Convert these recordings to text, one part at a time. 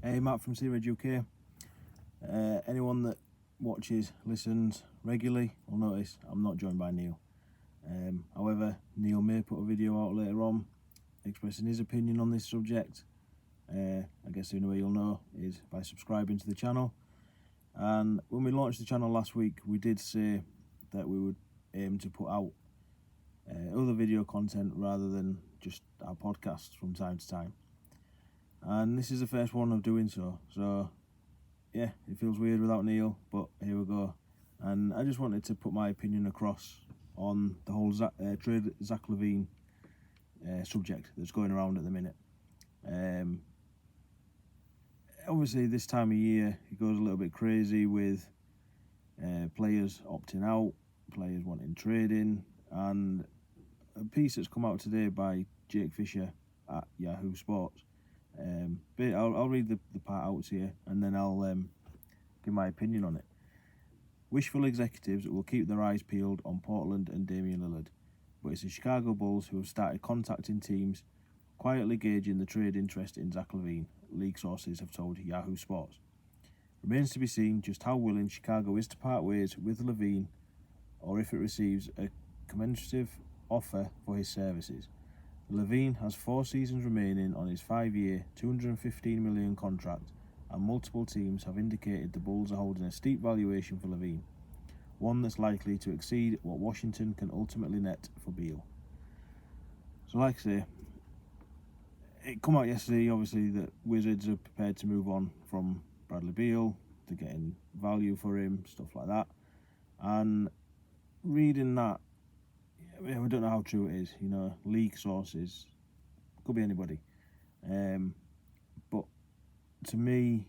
Hey, Matt from Sea UK. Anyone that watches, listens regularly will notice I'm not joined by Neil. However, Neil may put a video out later on expressing his opinion on this subject. I guess the only way you'll know is by subscribing to the channel. And when we launched the channel last week, we did say that we would aim to put out other video content rather than just our podcasts from time to time. And this is the first one of doing so. So yeah, it feels weird without Neil, but here we go. And I just wanted to put my opinion across on the whole trade Zach LaVine subject that's going around at the minute. Obviously, this time of year, it goes a little bit crazy with players opting out, players wanting trading, and a piece that's come out today by Jake Fisher at Yahoo Sports. I'll read the part out here, and then I'll give my opinion on it. Wishful executives will keep their eyes peeled on Portland and Damian Lillard, but it's the Chicago Bulls who have started contacting teams, quietly gauging the trade interest in Zach LaVine, league sources have told Yahoo Sports. Remains to be seen just how willing Chicago is to part ways with LaVine, or if it receives a commensurate offer for his services. LaVine has 4 seasons remaining on his 5-year, $215 million contract, and multiple teams have indicated the Bulls are holding a steep valuation for LaVine, one that's likely to exceed what Washington can ultimately net for Beal. So like I say, it come out yesterday, obviously, that Wizards are prepared to move on from Bradley Beal, to getting value for him, stuff like that. And reading that, I mean, we don't know how true it is, leak sources, could be anybody. But to me,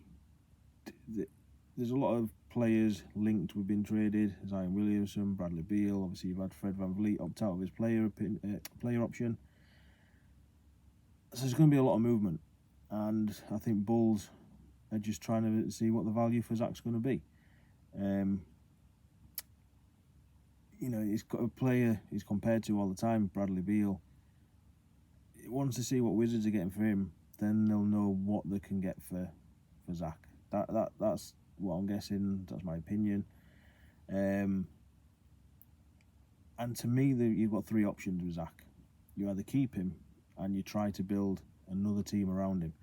there's a lot of players linked with being traded. Zion Williamson, Bradley Beal, obviously you've had Fred VanVleet opt out of his player option. So there's going to be a lot of movement. And I think Bulls are just trying to see what the value for Zach's going to be. He's got a player he's compared to all the time, Bradley Beal. He wants to see what Wizards are getting for him, then they'll know what they can get for Zach. That's what I'm guessing. That's my opinion. And to me, you've got 3 options with Zach. You either keep him and you try to build another team around him.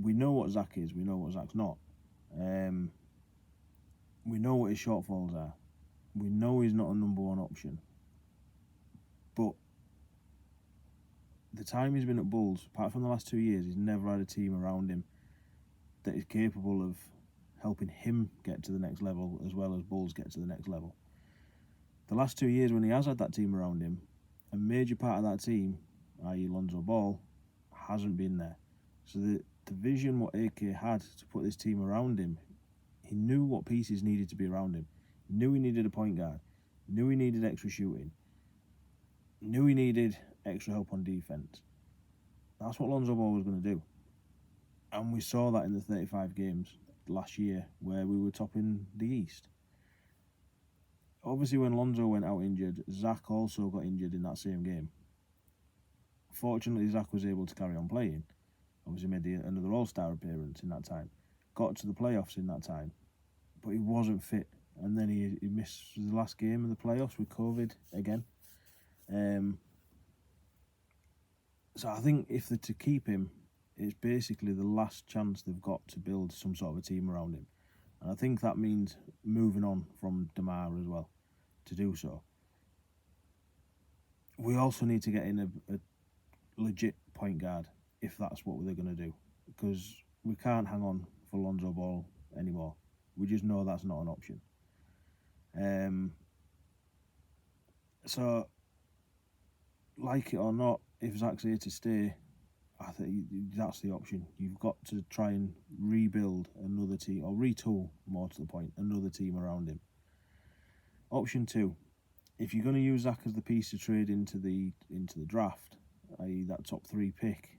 We know what Zach is. We know what Zach's not. We know what his shortfalls are. We know he's not a number 1 option. But the time he's been at Bulls, apart from the last 2 years, he's never had a team around him that is capable of helping him get to the next level as well as Bulls get to the next level. The last 2 years when he has had that team around him, a major part of that team, i.e. Lonzo Ball, hasn't been there. So the vision what AK had to put this team around him, he knew what pieces needed to be around him. Knew he needed a point guard, knew he needed extra shooting, knew he needed extra help on defense. That's what Lonzo Ball was going to do. And we saw that in the 35 games last year where we were topping the East. Obviously, when Lonzo went out injured, Zach also got injured in that same game. Fortunately, Zach was able to carry on playing. Obviously, made another All-Star appearance in that time. Got to the playoffs in that time. But he wasn't fit. And then he missed the last game of the playoffs with COVID again. So I think if they're to keep him, it's basically the last chance they've got to build some sort of a team around him. And I think that means moving on from DeMar as well to do so. We also need to get in a legit point guard if that's what they're going to do. Because we can't hang on for Lonzo Ball anymore. We just know that's not an option. So, like it or not, if Zach's here to stay, I think that's the option. You've got to try and rebuild another team, or retool, more to the point, another team around him. Option 2, if you're going to use Zach as the piece to trade into the draft, i.e. that top 3 pick,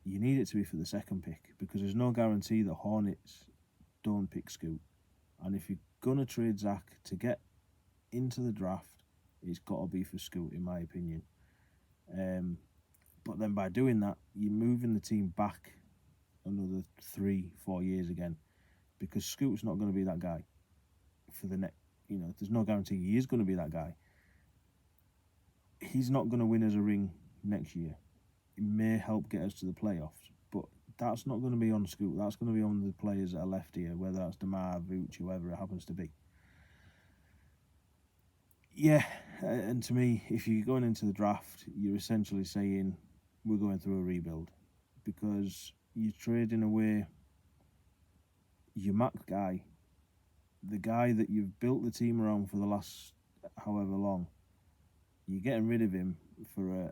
you need it to be for the 2nd pick, because there's no guarantee that Hornets don't pick Scoot. And if you're going to trade Zach to get into the draft, it's got to be for Scoot, in my opinion. But then by doing that, you're moving the team back another 3-4 years again, because Scoot's not going to be that guy for the next. There's no guarantee he is going to be that guy. He's not going to win us a ring next year. It may help get us to the playoffs, but that's not going to be on Scoot. That's going to be on the players that are left here, whether that's DeMar, Vooch, whoever it happens to be. Yeah, and to me, if you're going into the draft, you're essentially saying we're going through a rebuild, because you're trading away your Mac guy, the guy that you've built the team around for the last however long. You're getting rid of him for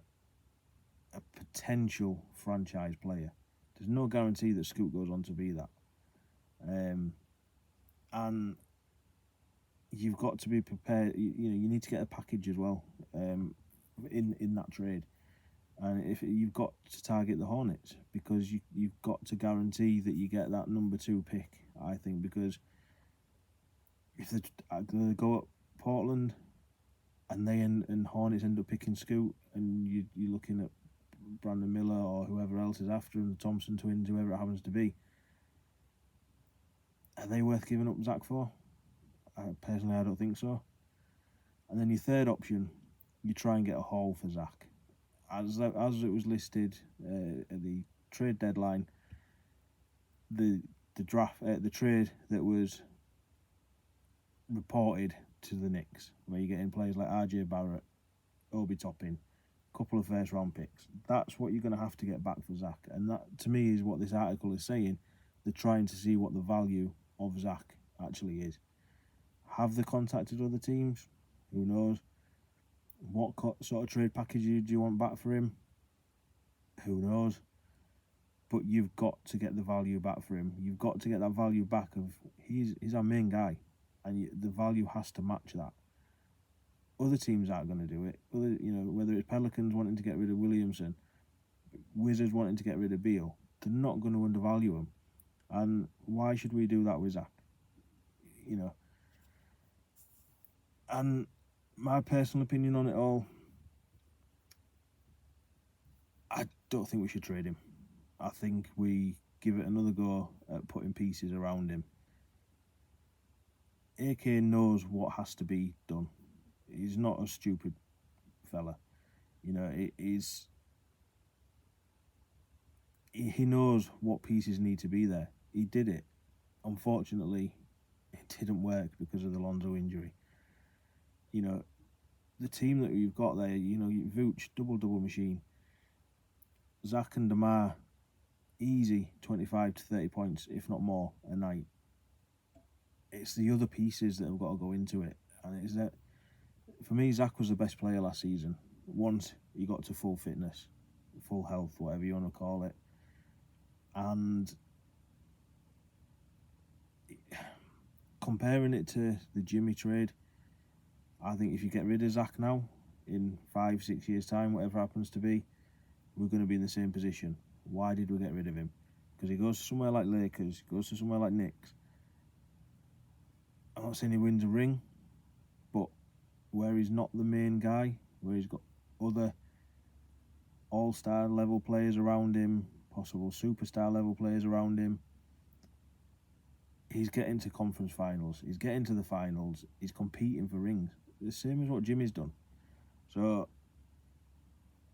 a potential franchise player. There's no guarantee that Scoot goes on to be that. And you've got to be prepared. You need to get a package as well in that trade. And if you've got to target the Hornets, because you've got to guarantee that you get that number 2 pick, I think, because if they go at Portland and and Hornets end up picking Scoot, and you're looking at Brandon Miller or whoever else is after him, the Thompson twins, whoever it happens to be, are they worth giving up Zach for? Personally, I don't think so. And then your third option, you try and get a haul for Zach. As it was listed at the trade deadline, the trade that was reported to the Knicks, where you're getting players like RJ Barrett, Obi Toppin, a couple of first round picks. That's what you're going to have to get back for Zach. And that, to me, is what this article is saying. They're trying to see what the value of Zach actually is. Have they contacted other teams? Who knows? What sort of trade package do you want back for him? Who knows? But you've got to get the value back for him. You've got to get that value back of he's our main guy, and the value has to match that. Other teams aren't going to do it. Whether it's Pelicans wanting to get rid of Williamson, Wizards wanting to get rid of Beal, they're not going to undervalue him. And why should we do that with Zach? And my personal opinion on it all, I don't think we should trade him. I think we give it another go at putting pieces around him. AK knows what has to be done. He's not a stupid fella. He knows what pieces need to be there. He did it. Unfortunately, it didn't work because of the Lonzo injury. The team that you've got there, Vooch, double machine. Zach and DeMar, easy 25 to 30 points, if not more, a night. It's the other pieces that have got to go into it. And it's that, for me, Zach was the best player last season. Once he got to full fitness, full health, whatever you want to call it. And comparing it to the Jimmy trade, I think if you get rid of Zach now, in 5-6 years' time, whatever happens to be, we're going to be in the same position. Why did we get rid of him? Because he goes to somewhere like Lakers, goes to somewhere like Knicks. I'm not saying he wins a ring, but where he's not the main guy, where he's got other all-star level players around him, possible superstar level players around him, he's getting to conference finals, he's getting to the finals, he's competing for rings. The same as what Jimmy's done. So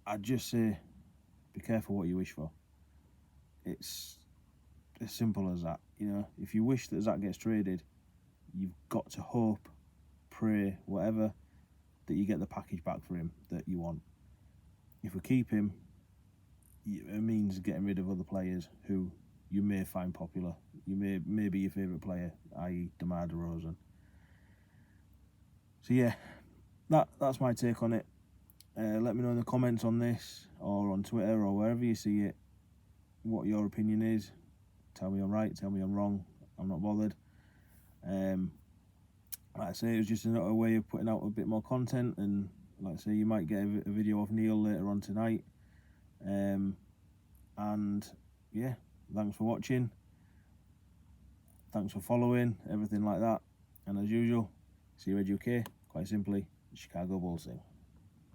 I'd just say, be careful what you wish for. It's as simple as that. If you wish that Zach gets traded, you've got to hope, pray, whatever, that you get the package back for him that you want. If we keep him, it means getting rid of other players who you may find popular. You may be your favourite player, i.e. DeMar DeRozan. So yeah, that's my take on it. Let me know in the comments on this, or on Twitter, or wherever you see it, what your opinion is. Tell me I'm right, tell me I'm wrong. I'm not bothered. Like I say, it was just another way of putting out a bit more content, and like I say, you might get a video of Neil later on tonight. And yeah, thanks for watching. Thanks for following, everything like that. And as usual, see you Red UK, quite simply, Chicago Bulls thing.